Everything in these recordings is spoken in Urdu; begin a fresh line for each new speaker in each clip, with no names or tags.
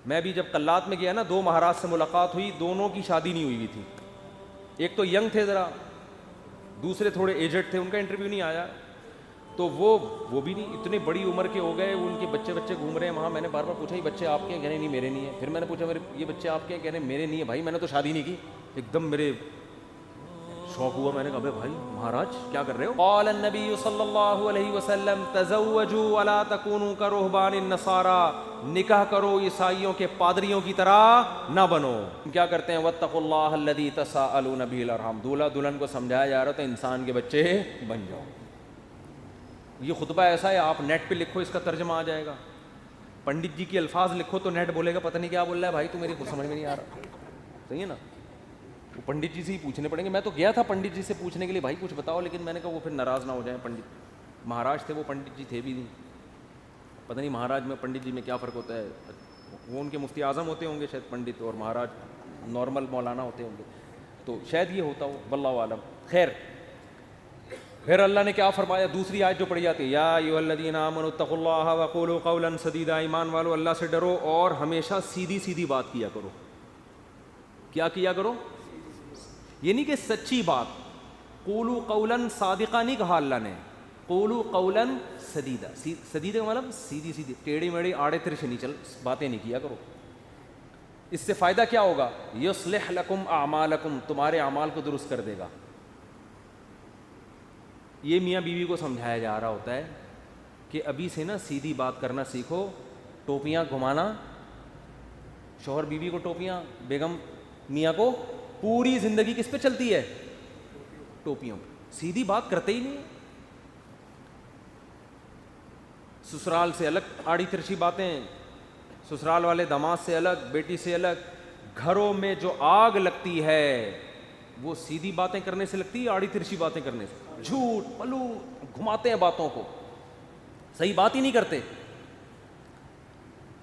میں بھی جب قلات میں گیا نا، 2 مہاراج سے ملاقات ہوئی، دونوں کی شادی نہیں ہوئی تھی. ایک تو ینگ تھے ذرا، دوسرے تھوڑے ایجڈ تھے، ان کا انٹرویو نہیں آیا. تو وہ بھی نہیں، اتنے بڑی عمر کے ہو گئے، ان کے بچے گھوم رہے ہیں وہاں. میں نے بار بار پوچھا یہ بچے آپ کے ہیں؟ کہنے نہیں میرے نہیں ہیں. پھر میں نے پوچھا یہ بچے آپ کے ہیں؟ کہنے میرے نہیں ہیں. بھائی میں نے تو شادی نہیں کی. ایک دم میرے شوق ہوا. میں نے کہا بھائی مہاراج کیا کر رہے ہو؟ قال النبی صلی اللہ علیہ وسلم تزوجوا ولا تکونوا کرہبان النصارى، نکاح کرو عیسائیوں کے پادریوں کی طرح نہ بنو. کیا کرتے ہیں؟ واتقوا اللہ الذی تساءلون به الارحام. دولہا دلہن کو سمجھایا جا رہا تو انسان کے بچے بن جاؤ. یہ خطبہ ایسا ہے، آپ نیٹ پہ لکھو اس کا ترجمہ آ جائے گا. پنڈت جی کی الفاظ لکھو تو نیٹ بولے گا پتہ نہیں کیا بول رہا ہے بھائی، تو میری کچھ سمجھ میں نہیں آ رہا. صحیح ہے نا؟ وہ پنڈت جی سے ہی پوچھنے پڑیں گے. میں تو گیا تھا پنڈت جی سے پوچھنے کے لیے بھائی کچھ بتاؤ، لیکن میں نے کہا وہ پھر ناراض نہ ہو جائیں. پنڈت مہاراج تھے، وہ پنڈت جی تھے بھی نہیں. پتہ نہیں مہاراج میں پنڈت جی میں کیا فرق ہوتا ہے. وہ ان کے مفتی اعظم ہوتے ہوں گے شاید پنڈت، اور مہاراج نارمل مولانا ہوتے ہوں گے، تو شاید یہ ہوتا ہو، واللہ عالم. خیر، پھر اللہ نے کیا فرمایا؟ دوسری آیت جو پڑھی جاتی ہے، یا ایھا الذین آمنوا اتقوا اللہ وقولوا قولا سدیدا. ایمان والو اللہ سے ڈرو اور ہمیشہ سیدھی سیدھی بات کیا کرو. کیا کیا کرو؟ یہ نہیں کہ سچی بات. قولوا قولا صادقا نہیں کہا اللہ نے، قولوا قولا سدیدا. سدیدا کا مطلب سیدھی سیدھی، ٹیڑھی میڑھی آڑے ترچھے نہیں باتیں نہیں کیا کرو. اس سے فائدہ کیا ہوگا؟ یصلح لکم اعمالکم، تمہارے اعمال کو درست کر دے گا. یہ میاں بیوی کو سمجھایا جا رہا ہوتا ہے کہ ابھی سے نا سیدھی بات کرنا سیکھو. ٹوپیاں گھمانا، شوہر بیوی کو ٹوپیاں، بیگم میاں کو، پوری زندگی کس پہ چلتی ہے؟ ٹوپیوں پہ. سیدھی بات کرتے ہی نہیں. سسرال سے الگ آڑی ترچھی باتیں، سسرال والے داماد سے الگ، بیٹی سے الگ. گھروں میں جو آگ لگتی ہے وہ سیدھی باتیں کرنے سے لگتی ہے، آڑی ترچھی باتیں کرنے سے. جھوٹ پلو گھماتے ہیں باتوں کو، صحیح بات ہی نہیں کرتے.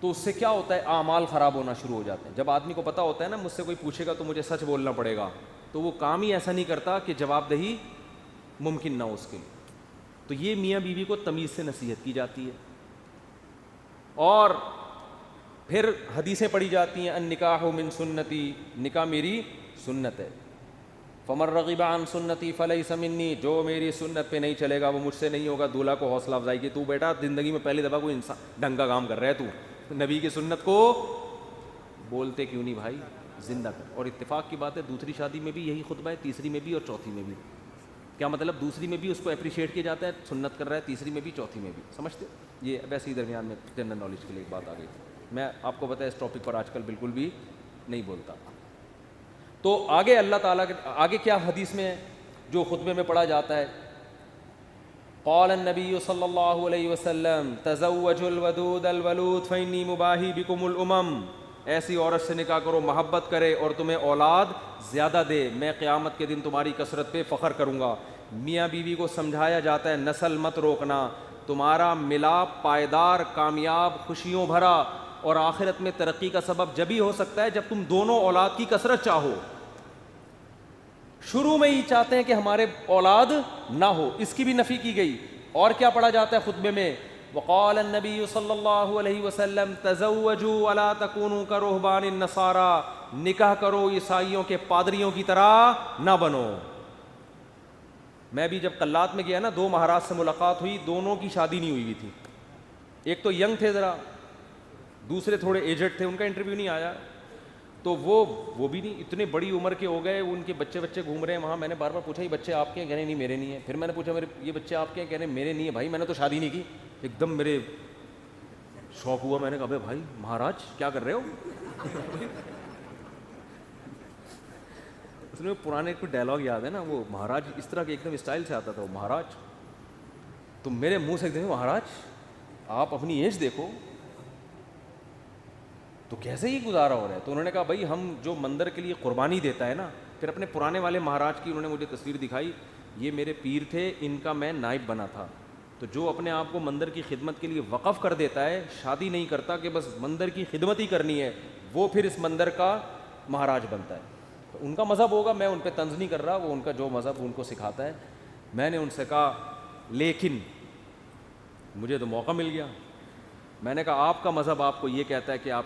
تو اس سے کیا ہوتا ہے؟ اعمال خراب ہونا شروع ہو جاتے ہیں. جب آدمی کو پتہ ہوتا ہے نا مجھ سے کوئی پوچھے گا تو مجھے سچ بولنا پڑے گا، تو وہ کام ہی ایسا نہیں کرتا کہ جواب دہی ممکن نہ ہو اس کے لیے. تو یہ میاں بیوی کو تمیز سے نصیحت کی جاتی ہے. اور پھر حدیثیں پڑھی جاتی ہیں، النکاح من سنتی، نکاح میری سنت ہے. فمن رغب عن سنتی فلیس منی، جو میری سنت پہ نہیں چلے گا وہ مجھ سے نہیں ہوگا. دولہا کو حوصلہ افزائی کی، تو بیٹا زندگی میں پہلی دفعہ کوئی انسان ڈھنگ کا کام کر رہا ہے، تو نبی کی سنت کو بولتے کیوں نہیں بھائی، زندہ کر. اور اتفاق کی بات ہے دوسری شادی میں بھی یہی خطبہ ہے، تیسری میں بھی اور چوتھی میں بھی. کیا مطلب؟ دوسری میں بھی اس کو اپریشیٹ کیا جاتا ہے، سنت کر رہا ہے، تیسری میں بھی چوتھی میں بھی. سمجھتے؟ یہ ویسے ہی درمیان میں جنرل نالج کے لیے ایک بات آ گئی. میں آپ کو پتہ ہے اس ٹاپک پر آج کل بالکل بھی نہیں بولتا. تو آگے اللہ تعالیٰ کے آگے کیا حدیث میں جو خطبے میں پڑھا جاتا ہے؟ قال النبی صلی اللہ علیہ وسلم تزوجوا الودود الولود فانی مباہی بکم الامم. ایسی عورت سے نکاح کرو محبت کرے اور تمہیں اولاد زیادہ دے، میں قیامت کے دن تمہاری کثرت پہ فخر کروں گا. میاں بیوی کو سمجھایا جاتا ہے نسل مت روکنا، تمہارا ملاپ پائیدار، کامیاب، خوشیوں بھرا اور آخرت میں ترقی کا سبب جبھی ہو سکتا ہے جب تم دونوں اولاد کی کثرت چاہو. شروع میں ہی چاہتے ہیں کہ ہمارے اولاد نہ ہو، اس کی بھی نفی کی گئی. اور کیا پڑھا جاتا ہے خطبے میں؟ وقال النبی صلی اللہ علیہ وسلم تزوجوا ولا تکونوا کرہبان النصارى، نکاح کرو عیسائیوں کے پادریوں کی طرح نہ بنو. میں بھی جب قلات میں گیا نا، 2 مہاراج سے ملاقات ہوئی، دونوں کی شادی نہیں ہوئی تھی. ایک تو ینگ تھے ذرا، دوسرے تھوڑے ایجڈ تھے، ان کا انٹرویو نہیں آیا. تو وہ بھی نہیں، اتنے بڑی عمر کے ہو گئے، ان کے بچے گھوم رہے ہیں وہاں. میں نے بار بار پوچھا یہ بچے آپ کے ہیں؟ کہنے نہیں میرے نہیں ہیں. پھر میں نے پوچھا یہ بچے آپ کے ہیں؟ کہنے میرے نہیں ہیں. بھائی میں نے تو شادی نہیں کی. ایک دم میرے شوق ہوا. میں نے کہا بھائی مہاراج کیا کر رہے ہو؟ اس میں پرانے کوئی ڈائلاگ یاد ہے نا، وہ مہاراج اس طرح کے ایک دم اسٹائل سے آتا تھا، وہ مہاراج. تو میرے منہ سے ایک دم مہاراج آپ اپنی ایج دیکھو تو کیسے ہی گزارا ہو رہا ہے. تو انہوں نے کہا بھائی ہم جو مندر کے لیے قربانی دیتا ہے نا، پھر اپنے پرانے والے مہاراج کی انہوں نے مجھے تصویر دکھائی، یہ میرے پیر تھے، ان کا میں نائب بنا تھا. تو جو اپنے آپ کو مندر کی خدمت کے لیے وقف کر دیتا ہے، شادی نہیں کرتا کہ بس مندر کی خدمت ہی کرنی ہے، وہ پھر اس مندر کا مہاراج بنتا ہے. تو ان کا مذہب ہوگا، میں ان پہ طنز نہیں کر رہا، وہ ان کا جو مذہب ان کو سکھاتا ہے. میں نے ان سے کہا لیکن مجھے تو موقع مل گیا. میں نے کہا آپ کا مذہب آپ کو یہ کہتا ہے کہ آپ